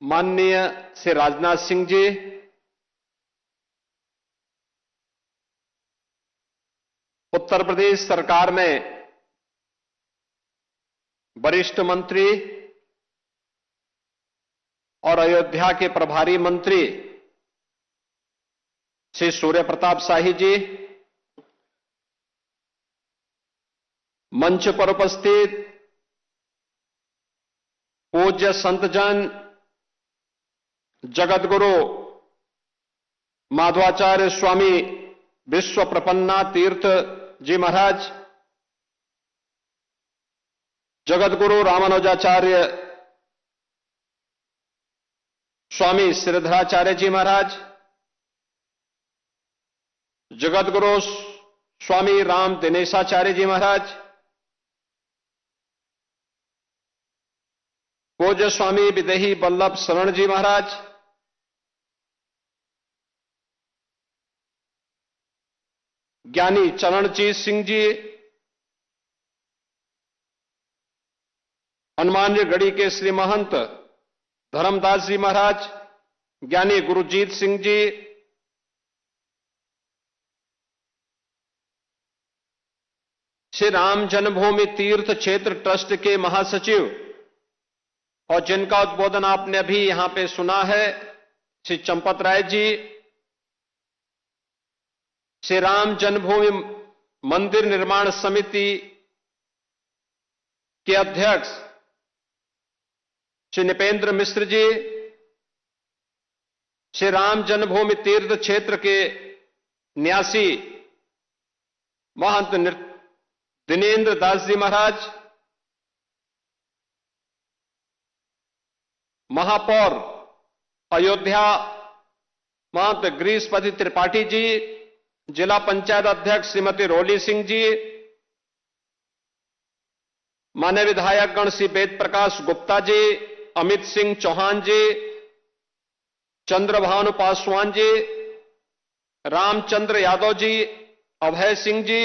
माननीय श्री राजनाथ सिंह जी, उत्तर प्रदेश सरकार में वरिष्ठ मंत्री और अयोध्या के प्रभारी मंत्री श्री सूर्य प्रताप शाही जी, मंच पर उपस्थित पूज्य संतजन, जगतगुरु माधवाचार्य स्वामी विश्व प्रपन्ना तीर्थ जी महाराज, जगतगुरु रामानुजाचार्य स्वामी श्रीधराचार्य जी महाराज, जगतगुरु स्वामी राम दिनेशाचार्य जी महाराज, पूज्य स्वामी विदेही वल्लभ शरण जी महाराज, ज्ञानी चरणजीत सिंह जी, हनुमानगढ़ी के श्री महंत धर्मदास जी महाराज, ज्ञानी गुरुजीत सिंह जी, श्री राम जन्मभूमि तीर्थ क्षेत्र ट्रस्ट के महासचिव और जिनका उद्बोधन आपने अभी यहां पे सुना है, श्री चंपत राय जी, श्री राम जन्मभूमि मंदिर निर्माण समिति के अध्यक्ष श्री निपेंद्र मिश्र जी, श्री राम जन्मभूमि तीर्थ क्षेत्र के न्यासी महंत दिनेन्द्र दास जी महाराज, महापौर अयोध्या महंत गिरीशपति त्रिपाठी जी, जिला पंचायत अध्यक्ष श्रीमती रोली सिंह जी, मान्य विधायक गण श्री वेद प्रकाश गुप्ता जी, अमित सिंह चौहान जी, चंद्रभानु पासवान जी, रामचंद्र यादव जी, अभय सिंह जी,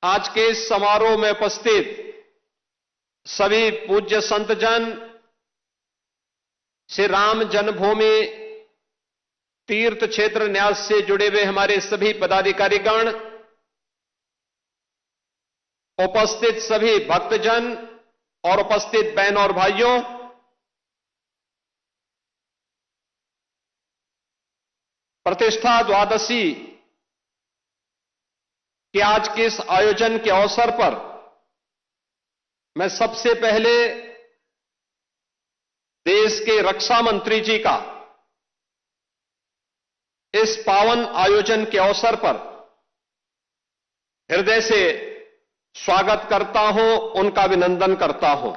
आज के इस समारोह में उपस्थित सभी पूज्य संतजन, श्री राम जन्मभूमि तीर्थ क्षेत्र न्यास से जुड़े हुए हमारे सभी पदाधिकारीगण, उपस्थित सभी भक्तजन और उपस्थित बहन और भाइयों, प्रतिष्ठा द्वादशी के आज के इस आयोजन के अवसर पर मैं सबसे पहले देश के रक्षा मंत्री जी का इस पावन आयोजन के अवसर पर हृदय से स्वागत करता हूं, उनका अभिनंदन करता हूं।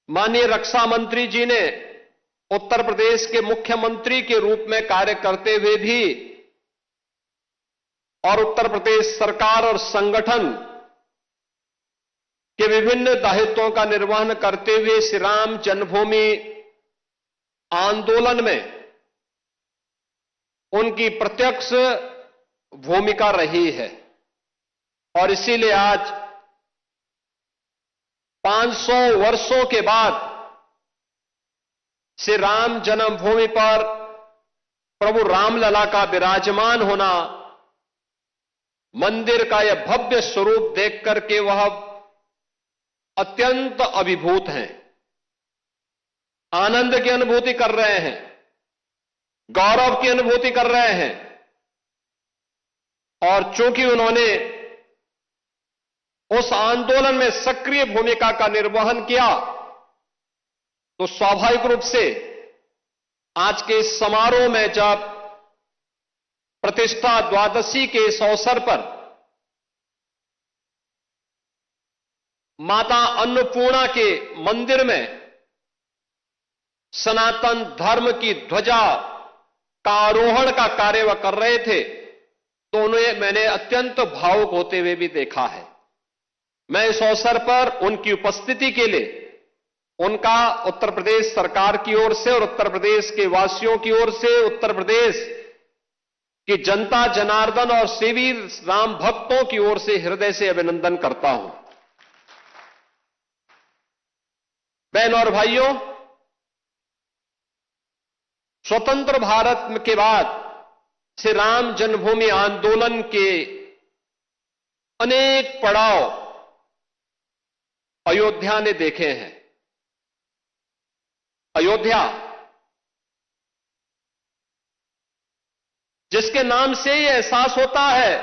माननीय रक्षा मंत्री जी ने उत्तर प्रदेश के मुख्यमंत्री के रूप में कार्य करते हुए भी और उत्तर प्रदेश सरकार और संगठन के विभिन्न दायित्वों का निर्वहन करते हुए श्री राम जन्मभूमि आंदोलन में उनकी प्रत्यक्ष भूमिका रही है और इसीलिए आज 500 वर्षों के बाद श्री राम जन्मभूमि पर प्रभु रामलला का विराजमान होना, मंदिर का यह भव्य स्वरूप देख करके वह अत्यंत अभिभूत हैं, आनंद की अनुभूति कर रहे हैं, गौरव की अनुभूति कर रहे हैं। और चूंकि उन्होंने उस आंदोलन में सक्रिय भूमिका का निर्वहन किया, तो स्वाभाविक रूप से आज के इस समारोह में जब प्रतिष्ठा द्वादशी के इस अवसर पर माता अन्नपूर्णा के मंदिर में सनातन धर्म की ध्वजा का आरोहण का कार्य वह कर रहे थे, तो उन्हें मैंने अत्यंत भावुक होते हुए भी देखा है। मैं इस अवसर पर उनकी उपस्थिति के लिए उनका उत्तर प्रदेश सरकार की ओर से और उत्तर प्रदेश के वासियों की ओर से, उत्तर प्रदेश कि जनता जनार्दन और श्री राम भक्तों की ओर से हृदय से अभिनंदन करता हूं। बहन और भाइयों, स्वतंत्र भारत के बाद श्री राम जन्मभूमि आंदोलन के अनेक पड़ाव अयोध्या ने देखे हैं। अयोध्या, जिसके नाम से यह एहसास होता है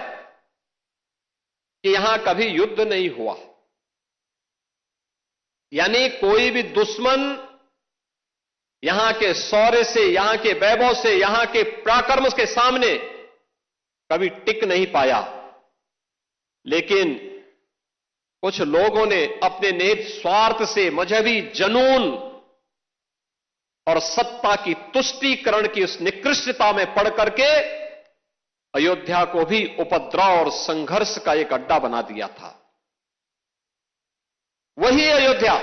कि यहां कभी युद्ध नहीं हुआ, यानी कोई भी दुश्मन यहां के शौर्य से, यहां के वैभव से, यहां के पराक्रम के सामने कभी टिक नहीं पाया। लेकिन कुछ लोगों ने अपने निहित स्वार्थ से मजहबी जनून और सत्ता की तुष्टीकरण की उस निकृष्टता में पड़ करके अयोध्या को भी उपद्रव और संघर्ष का एक अड्डा बना दिया था। वही अयोध्या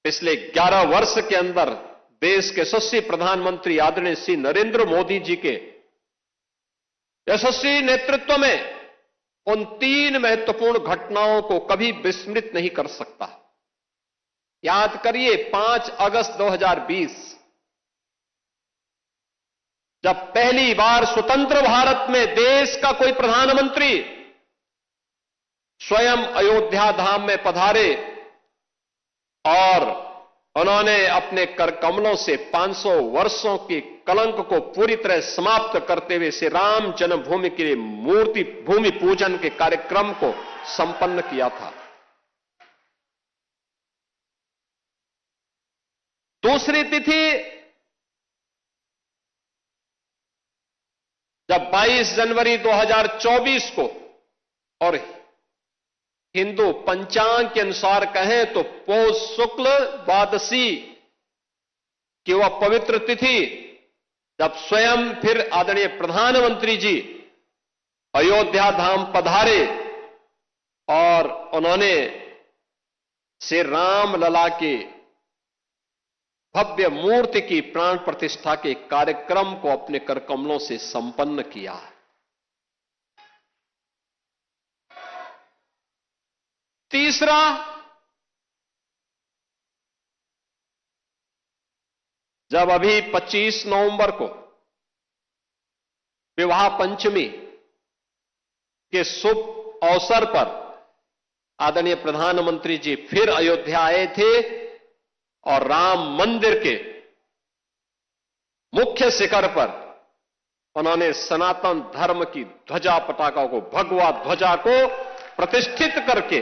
पिछले 11 वर्ष के अंदर देश के यशस्वी प्रधानमंत्री आदरणीय श्री नरेंद्र मोदी जी के यशस्वी नेतृत्व में उन 3 महत्वपूर्ण घटनाओं को कभी विस्मृत नहीं कर सकता। याद करिए, 5 अगस्त 2020, जब पहली बार स्वतंत्र भारत में देश का कोई प्रधानमंत्री स्वयं अयोध्या धाम में पधारे और उन्होंने अपने कर कमलों से 500 वर्षों के कलंक को पूरी तरह समाप्त करते हुए श्री राम जन्मभूमि के लिए मूर्ति भूमि पूजन के कार्यक्रम को संपन्न किया था। दूसरी तिथि, जब 22 जनवरी 2024 को, और हिंदू पंचांग के अनुसार कहें तो पौष शुक्ल द्वादशी की वह पवित्र तिथि, जब स्वयं फिर आदरणीय प्रधानमंत्री जी अयोध्या धाम पधारे और उन्होंने श्री राम लला के भव्य मूर्ति की प्राण प्रतिष्ठा के कार्यक्रम को अपने कर कमलों से संपन्न किया। तीसरा, जब अभी 25 नवंबर को विवाह पंचमी के शुभ अवसर पर आदरणीय प्रधानमंत्री जी फिर अयोध्या आए थे और राम मंदिर के मुख्य शिखर पर उन्होंने सनातन धर्म की ध्वजा पताका को, भगवा ध्वजा को प्रतिष्ठित करके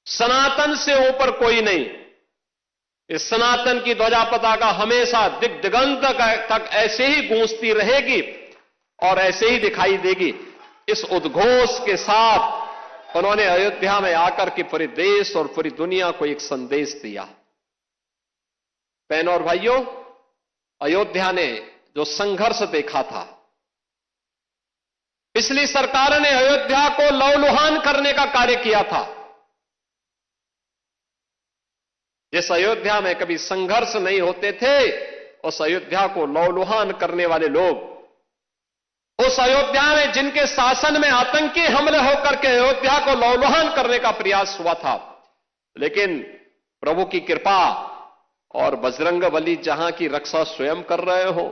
सनातन से ऊपर कोई नहीं, इस सनातन की ध्वजा पताका हमेशा दिग दिगंत तक ऐसे ही गूंजती रहेगी और ऐसे ही दिखाई देगी। इस उद्घोष के साथ उन्होंने अयोध्या में आकर के पूरे देश और पूरी दुनिया को एक संदेश दिया। बहनों और भाइयों, अयोध्या ने जो संघर्ष देखा था, पिछली सरकार ने अयोध्या को लहूलुहान करने का कार्य किया था। जिस अयोध्या में कभी संघर्ष नहीं होते थे, उस अयोध्या को लहूलुहान करने वाले लोग, उस अयोध्या में जिनके शासन में आतंकी हमले होकर के अयोध्या को लहूलुहान करने का प्रयास हुआ था, लेकिन प्रभु की कृपा और बजरंगबली जहां की रक्षा स्वयं कर रहे हो,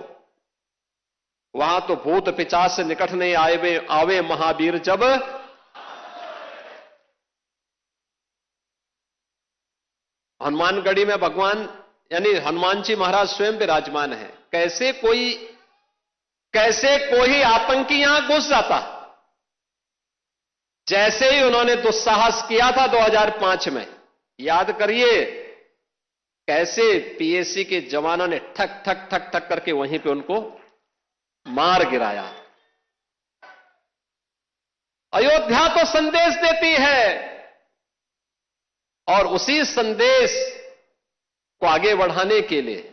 वहां तो भूत पिशाच से निकट नहीं आवे महावीर जब। हनुमानगढ़ी में भगवान यानी हनुमान जी महाराज स्वयं विराजमान है। कैसे कोई आतंकी यहां घुस जाता, जैसे ही उन्होंने दुस्साहस किया था 2005 में, याद करिए कैसे पीएसी के जवानों ने ठक ठक ठक ठक करके वहीं पे उनको मार गिराया। अयोध्या तो संदेश देती है और उसी संदेश को आगे बढ़ाने के लिए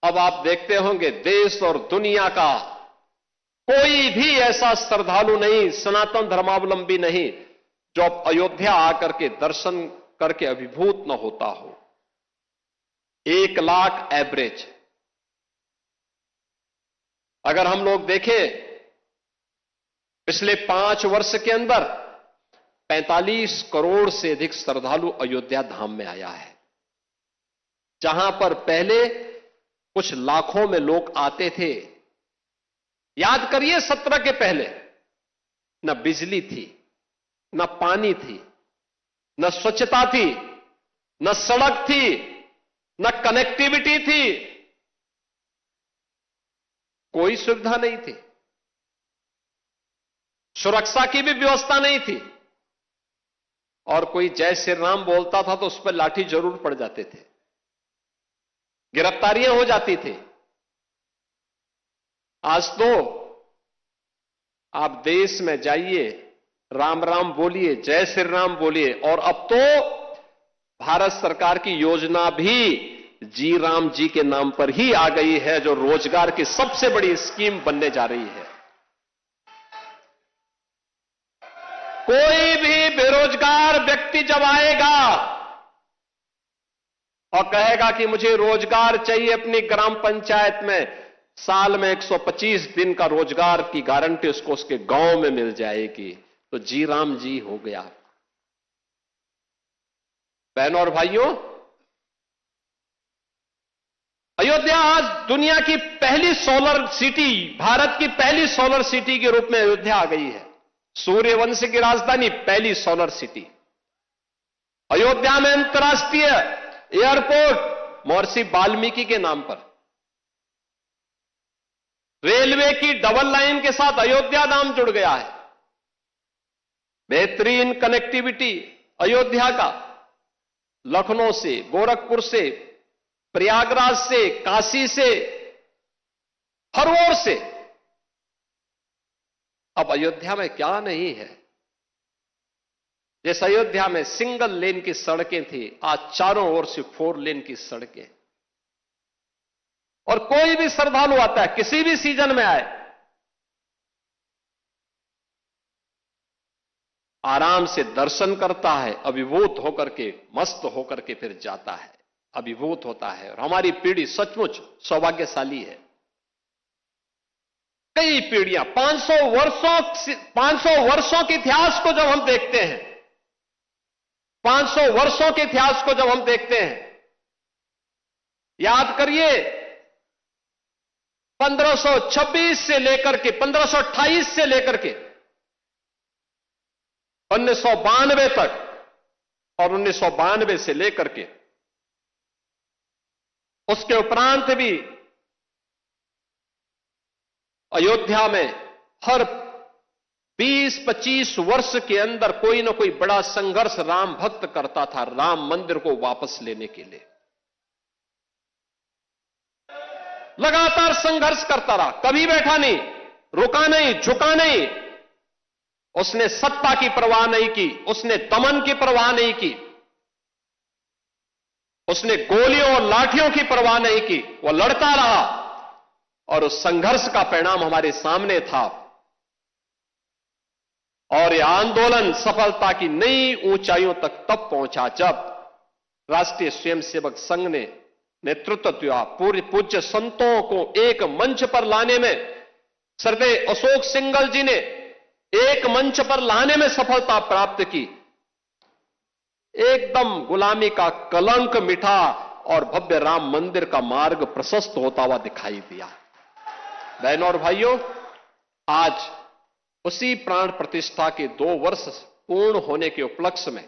अब आप देखते होंगे देश और दुनिया का कोई भी ऐसा श्रद्धालु नहीं, सनातन धर्मावलंबी नहीं, जो अब अयोध्या आकर के दर्शन करके अभिभूत न होता हो। 1 लाख एवरेज। अगर हम लोग देखें पिछले 5 वर्ष के अंदर 45 करोड़ से अधिक श्रद्धालु अयोध्या धाम में आया है, जहां पर पहले कुछ लाखों में लोग आते थे। याद करिए 17 के पहले न बिजली थी, न पानी थी, न स्वच्छता थी, न सड़क थी, न कनेक्टिविटी थी, कोई सुविधा नहीं थी, सुरक्षा की भी व्यवस्था नहीं थी, और कोई जय श्री राम बोलता था तो उस पर लाठी जरूर पड़ जाते थे, गिरफ्तारियां हो जाती थी। आज तो आप देश में जाइए, राम राम बोलिए, जय श्री राम बोलिए, और अब तो भारत सरकार की योजना भी जी राम जी के नाम पर ही आ गई है, जो रोजगार की सबसे बड़ी स्कीम बनने जा रही है। कोई भी बेरोजगार व्यक्ति जब आएगा और कहेगा कि मुझे रोजगार चाहिए अपनी ग्राम पंचायत में, साल में 125 दिन का रोजगार की गारंटी उसको उसके गांव में मिल जाएगी, तो जी राम जी हो गया। बहनों और भाइयों, अयोध्या आज दुनिया की पहली सोलर सिटी, भारत की पहली सोलर सिटी के रूप में अयोध्या आ गई है। सूर्यवंश की राजधानी, पहली सोलर सिटी। अयोध्या में अंतर्राष्ट्रीय एयरपोर्ट महर्षि वाल्मीकि के नाम पर। रेलवे की डबल लाइन के साथ अयोध्या नाम जुड़ गया है। बेहतरीन कनेक्टिविटी अयोध्या का, लखनऊ से, गोरखपुर से, प्रयागराज से, काशी से, हर ओर से। अब अयोध्या में क्या नहीं है। जिस अयोध्या में सिंगल लेन की सड़कें थी, आज चारों ओर से 4 लेन की सड़कें। और कोई भी श्रद्धालु आता है, किसी भी सीजन में आए, आराम से दर्शन करता है, अभिभूत होकर के, मस्त होकर के फिर जाता है, अभिभूत होता है। और हमारी पीढ़ी सचमुच सौभाग्यशाली है। कई पीढ़ियां, 500 वर्षों के इतिहास को जब हम देखते हैं, 500 वर्षों के इतिहास को जब हम देखते हैं, याद करिए 1526 से लेकर के 1528 से लेकर के 1992 तक, और 1992 से लेकर के उसके उपरांत भी अयोध्या में हर 20-25 वर्ष के अंदर कोई ना कोई बड़ा संघर्ष राम भक्त करता था, राम मंदिर को वापस लेने के लिए लगातार संघर्ष करता रहा, कभी बैठा नहीं, रुका नहीं, झुका नहीं। उसने सत्ता की परवाह नहीं की, उसने दमन की परवाह नहीं की, उसने गोलियों और लाठियों की परवाह नहीं की। वो लड़ता रहा, और उस संघर्ष का परिणाम हमारे सामने था। और यह आंदोलन सफलता की नई ऊंचाइयों तक तब पहुंचा जब राष्ट्रीय स्वयंसेवक संघ ने नेतृत्व दिया। पूरे पूज्य संतों को एक मंच पर लाने में, सर्वे अशोक सिंघल जी ने एक मंच पर लाने में सफलता प्राप्त की। एकदम गुलामी का कलंक मिटा और भव्य राम मंदिर का मार्ग प्रशस्त होता हुआ दिखाई दिया। बहनों और भाइयों, आज उसी प्राण प्रतिष्ठा के 2 वर्ष पूर्ण होने के उपलक्ष्य में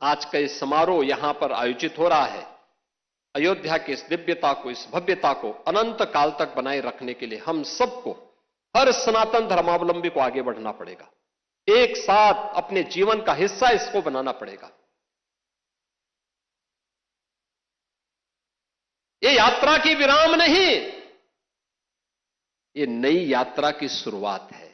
आज का इस समारोह यहां पर आयोजित हो रहा है। अयोध्या की इस दिव्यता को, इस भव्यता को अनंत काल तक बनाए रखने के लिए हम सबको, हर सनातन धर्मावलंबी को आगे बढ़ना पड़ेगा। एक साथ अपने जीवन का हिस्सा इसको बनाना पड़ेगा। ये यात्रा की विराम नहीं, ये नई यात्रा की शुरुआत है।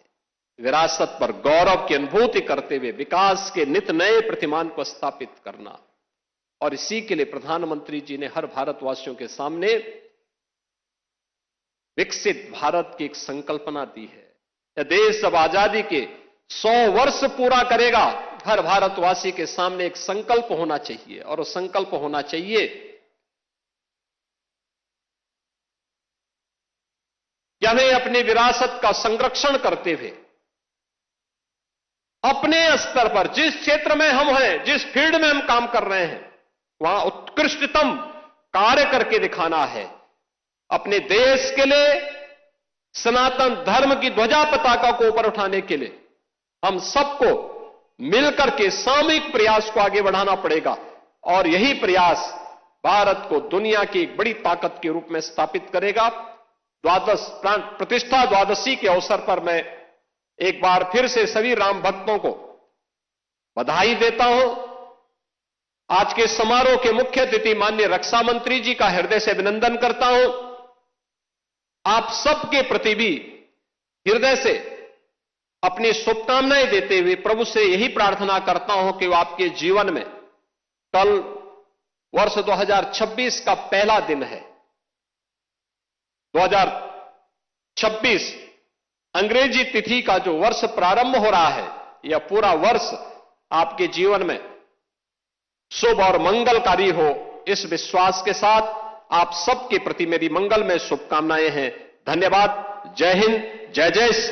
विरासत पर गौरव की अनुभूति करते हुए विकास के नित नए प्रतिमान को स्थापित करना, और इसी के लिए प्रधानमंत्री जी ने हर भारतवासियों के सामने विकसित भारत की एक संकल्पना दी है। यह देश जब आजादी के 100 वर्ष पूरा करेगा, हर भारतवासी के सामने एक संकल्प होना चाहिए, और वो संकल्प होना चाहिए हमें अपनी विरासत का संरक्षण करते हुए अपने स्तर पर जिस क्षेत्र में हम हैं, जिस फील्ड में हम काम कर रहे हैं, वहां उत्कृष्टतम कार्य करके दिखाना है। अपने देश के लिए सनातन धर्म की ध्वजा पताका को ऊपर उठाने के लिए हम सबको मिलकर के सामूहिक प्रयास को आगे बढ़ाना पड़ेगा और यही प्रयास भारत को दुनिया की एक बड़ी ताकत के रूप में स्थापित करेगा। प्रतिष्ठा द्वादशी के अवसर पर मैं एक बार फिर से सभी राम भक्तों को बधाई देता हूं। आज के समारोह के मुख्य अतिथि माननीय रक्षा मंत्री जी का हृदय से अभिनंदन करता हूं। आप सबके प्रति भी हृदय से अपनी शुभकामनाएं देते हुए प्रभु से यही प्रार्थना करता हूं कि वो आपके जीवन में कल वर्ष 2026 का पहला दिन है। 2026 अंग्रेजी तिथि का जो वर्ष प्रारंभ हो रहा है, यह पूरा वर्ष आपके जीवन में शुभ और मंगलकारी हो, इस विश्वास के साथ आप सबके प्रति मेरी मंगलमय शुभकामनाएं हैं। धन्यवाद। जय हिंद। जय जय श्री